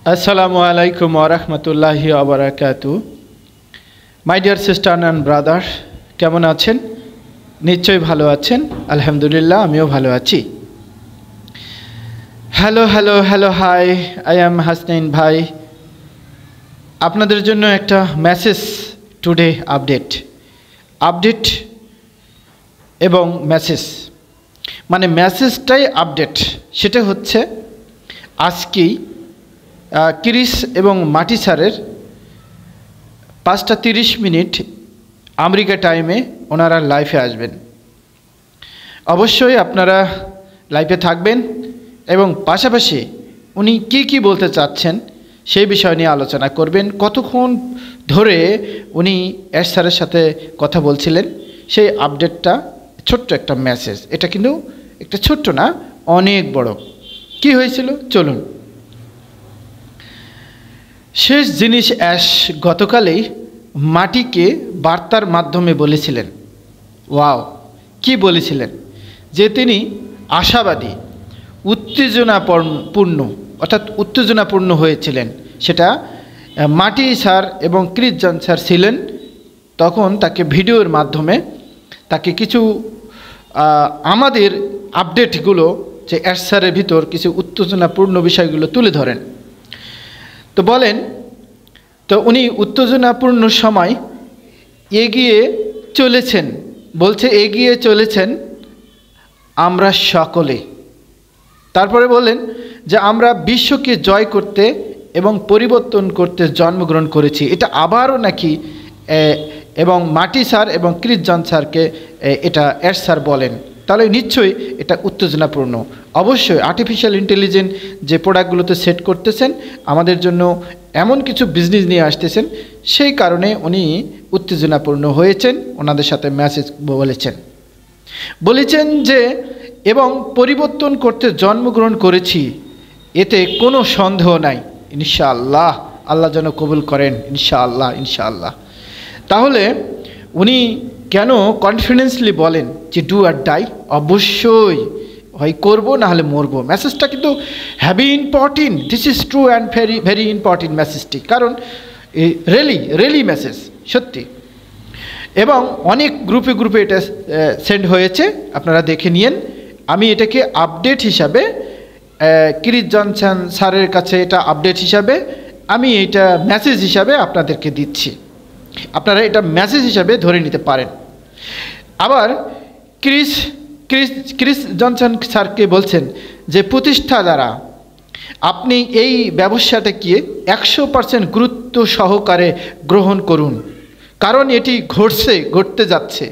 Assalamu alaikum wa rahmatullahi wa barakatuh. My dear sister and brother, কেমন আছেন? নিশ্চয়ই ভালো আছেন। আলহামদুলিল্লাহ আমিও ভালো আছি। Hello hi, I am Hasnain ভাই। আপনাদের জন্য একটা মেসেজ টুডে আপডেট এবং মেসেজ, মানে মেসেজটাই আপডেট। সেটা হচ্ছে আজকেই ক্রিস এবং মাটি স্যারের 5:30 আমেরিকা টাইমে ওনারা লাইভে আসবেন। অবশ্যই আপনারা লাইভে থাকবেন এবং পাশাপাশি উনি কি বলতে চাচ্ছেন সেই বিষয় নিয়ে আলোচনা করবেন। কতক্ষণ ধরে উনি এস স্যারের সাথে কথা বলছিলেন সেই আপডেটটা, ছোট্ট একটা মেসেজ। এটা কিন্তু একটা ছোট্ট না, অনেক বড়। কি হয়েছিল চলুন। শেষ জিনিস অ্যাশ গতকালেই মাটিকে বার্তার মাধ্যমে বলেছিলেন। ওয়াও, কি বলেছিলেন? যে তিনি আশাবাদী, উত্তেজনাপূর্ণ হয়েছিলেন। সেটা মাটি স্যার এবং ক্রিস জন স্যার ছিলেন। তখন তাকে ভিডিওর মাধ্যমে তাকে কিছু আমাদের আপডেটগুলো, যে অ্যাশ স্যারের ভিতর কিছু উত্তেজনাপূর্ণ বিষয়গুলো তুলে ধরেন। তো বলেন, তো উনি উত্তেজনাপূর্ণ সময় এগিয়ে চলেছেন আমরা সকলে। তারপরে বলেন যে আমরা বিশ্বকে জয় করতে এবং পরিবর্তন করতে জন্মগ্রহণ করেছি। এটা আবারও নাকি এবং মাটি স্যার এবং ক্রিস জন স্যারকে এটা অ্যাশ স্যার বলেন। তাহলে নিশ্চয়ই এটা উত্তেজনাপূর্ণ। অবশ্যই আর্টিফিশিয়াল ইন্টেলিজেন্স যে প্রোডাক্টগুলোতে সেট করতেছেন, আমাদের জন্য এমন কিছু বিজনেস নিয়ে আসতেছেন, সেই কারণে উনি উত্তেজনাপূর্ণ হয়েছেন। ওনাদের সাথে মেসেজ বলেছেন যে এবং পরিবর্তন করতে জন্মগ্রহণ করেছি, এতে কোনো সন্দেহ নাই। ইনশাআল্লাহ, আল্লাহ যেন কবুল করেন। ইনশাআল্লাহ। তাহলে উনি কেন কনফিডেন্সলি বলেন যে ডু আর ডাই? অবশ্যই হয় করবো, না হলে মরবো। মেসেজটা কিন্তু heavy important. This is true and very important মেসেজটি। কারণ রিয়েলি মেসেজ সত্যি। এবং অনেক গ্রুপে এটা সেন্ড হয়েছে, আপনারা দেখে নিন। আমি এটাকে আপডেট হিসাবে ক্রিস জন স্যারের কাছে এটা আপডেট হিসাবে আমি এটা মেসেজ হিসাবে আপনাদেরকে দিচ্ছি। আপনারা এটা মেসেজ হিসাবে ধরে নিতে পারেন। আবার ক্রিস জনসন স্যারকে বলছেন যে প্রতিষ্ঠা দ্বারা আপনি এই ব্যবসাটাকে 100% গুরুত্ব সহকারে গ্রহণ করুন, কারণ এটি ঘটতে যাচ্ছে।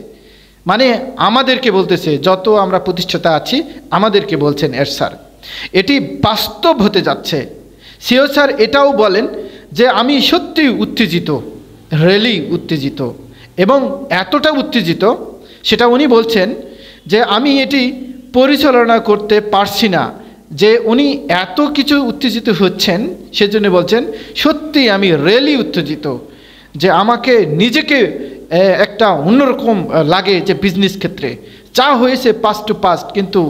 মানে আমাদেরকে বলতেছে, যত আমরা প্রতিষ্ঠাতা আছি আমাদেরকে বলছেন এর স্যার, এটি বাস্তব হতে যাচ্ছে। সিও স্যার এটাও বলেন যে আমি সত্যি উত্তেজিত, রিয়েলি উত্তেজিত, এবং এতটা উত্তেজিত সেটা উনি বলছেন যে আমি এটি পরিচালনা করতে পারছি না। যে উনি এত কিছু উত্তেজিত হচ্ছেন, সেজন্য বলছেন সত্যি আমি রিয়েলি উত্তেজিত, যে আমাকে নিজেকে একটা অন্যরকম লাগে। যে বিজনেস ক্ষেত্রে যা হয়েছে পাস্ট, কিন্তু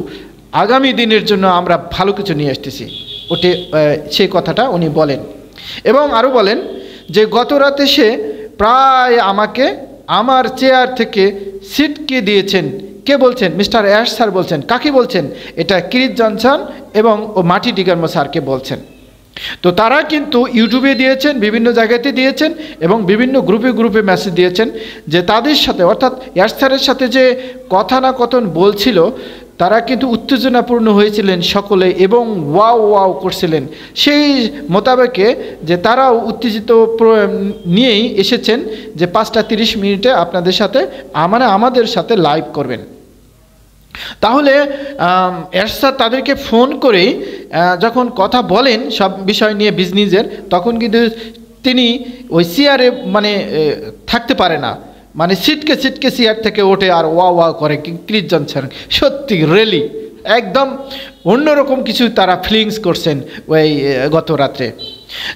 আগামী দিনের জন্য আমরা ভালো কিছু নিয়ে আসতেছি। সেই কথাটা উনি বলেন। এবং আরও বলেন যে গত রাতে সে প্রায় আমাকে আমার চেয়ার থেকে ছিটকে দিয়েছেন। কে বলছেন? মিস্টার অ্যাশ স্যার বলছেন। কাকে বলছেন? এটা ক্রিস জনসন এবং মাটি ডিগারমো স্যারকে বলছেন। তো তারা কিন্তু ইউটিউবে দিয়েছেন, বিভিন্ন জায়গাতে দিয়েছেন, এবং বিভিন্ন গ্রুপে মেসেজ দিয়েছেন যে তাদের সাথে, অর্থাৎ অ্যাশ স্যারের সাথে যে কথোপকথন বলছিল, তারা কিন্তু উত্তেজনাপূর্ণ হয়েছিলেন সকলে এবং ওয়াও করছিলেন। সেই মোতাবেকে যে তারাও উত্তেজিত নিয়েই এসেছেন যে 5:30 আপনাদের সাথে আমাদের সাথে লাইভ করবেন। তাহলে অ্যাশ স্যার তাদেরকে ফোন করে যখন কথা বলেন সব বিষয় নিয়ে বিজনেসের, তখন কিন্তু তিনি ওই চেয়ারে থাকতে পারে না, ছিটকে চেয়ার থেকে ওঠে আর ওয়া করে ক্রিস জন স্যার। সত্যি রিয়েলি একদম অন্যরকম কিছু তারা ফিলিংস করছেন ওই গত রাত্রে।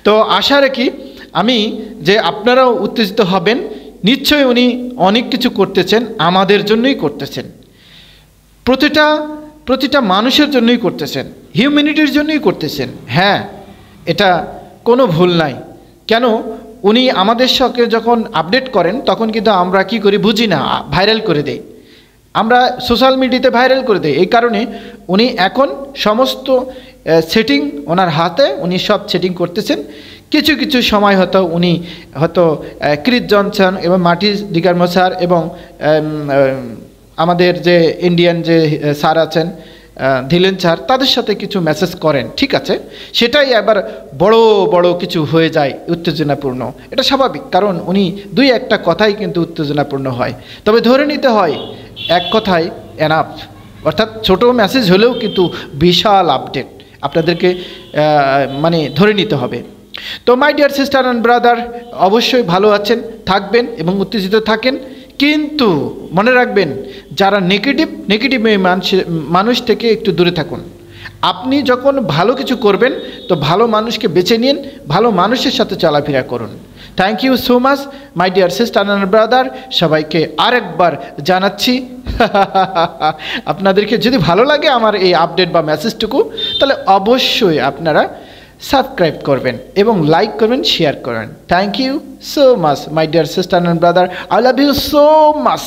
তো আশা রাখি আমি যে আপনারাও উত্তেজিত হবেন। নিশ্চয়ই উনি অনেক কিছু করতেছেন, আমাদের জন্যই করতেছেন, প্রতিটা মানুষের জন্যই করতেছেন, হিউম্যানিটির জন্যই করতেছেন। হ্যাঁ, এটা কোনো ভুল নাই। কেন উনি আমাদের সঙ্গে যখন আপডেট করেন তখন কিন্তু আমরা কি করি বুঝি না, ভাইরাল করে দেই, আমরা সোশ্যাল মিডিয়াতে ভাইরাল করে দেই। এই কারণে উনি এখন সমস্ত সেটিং ওনার হাতে, উনি সব সেটিং করতেছেন। কিছু কিছু সময় হয়তো উনি হয়তো ক্রিস জনসন এবং মার্টিন ডিগারমো স্যার এবং আমাদের যে ইন্ডিয়ান যে স্যার আছেন ধিলেন স্যার, তাদের সাথে কিছু মেসেজ করেন, ঠিক আছে, সেটাই আবার বড় বড় কিছু হয়ে যায়, উত্তেজনাপূর্ণ। এটা স্বাভাবিক, কারণ উনি দুই একটা কথাই কিন্তু উত্তেজনাপূর্ণ হয়। তবে ধরে নিতে হয় এক কথায় এনাফ, অর্থাৎ ছোট মেসেজ হলেও কিন্তু বিশাল আপডেট আপনাদেরকে মানে ধরে নিতে হবে। তো মাই ডিয়ার সিস্টার অ্যান্ড ব্রাদার, অবশ্যই ভালো আছেন, থাকবেন এবং উত্তেজিত থাকেন, কিন্তু মনে রাখবেন যারা নেগেটিভ মানুষ থেকে একটু দূরে থাকুন। আপনি যখন ভালো কিছু করবেন তো ভালো মানুষকে বেছে নিন, ভালো মানুষের সাথে চলাফেরা করুন। Thank you so much my dear sister and brother, সবাইকে আরেকবার জানাচ্ছি আপনাদেরকে যদি ভালো লাগে আমার এই আপডেট বা মেসেজটুকু, তাহলে অবশ্যই আপনারা সাবস্ক্রাইব করবেন এবং লাইক করবেন, শেয়ার করবেন। Thank you so much my dear sister and brother, I love you so much.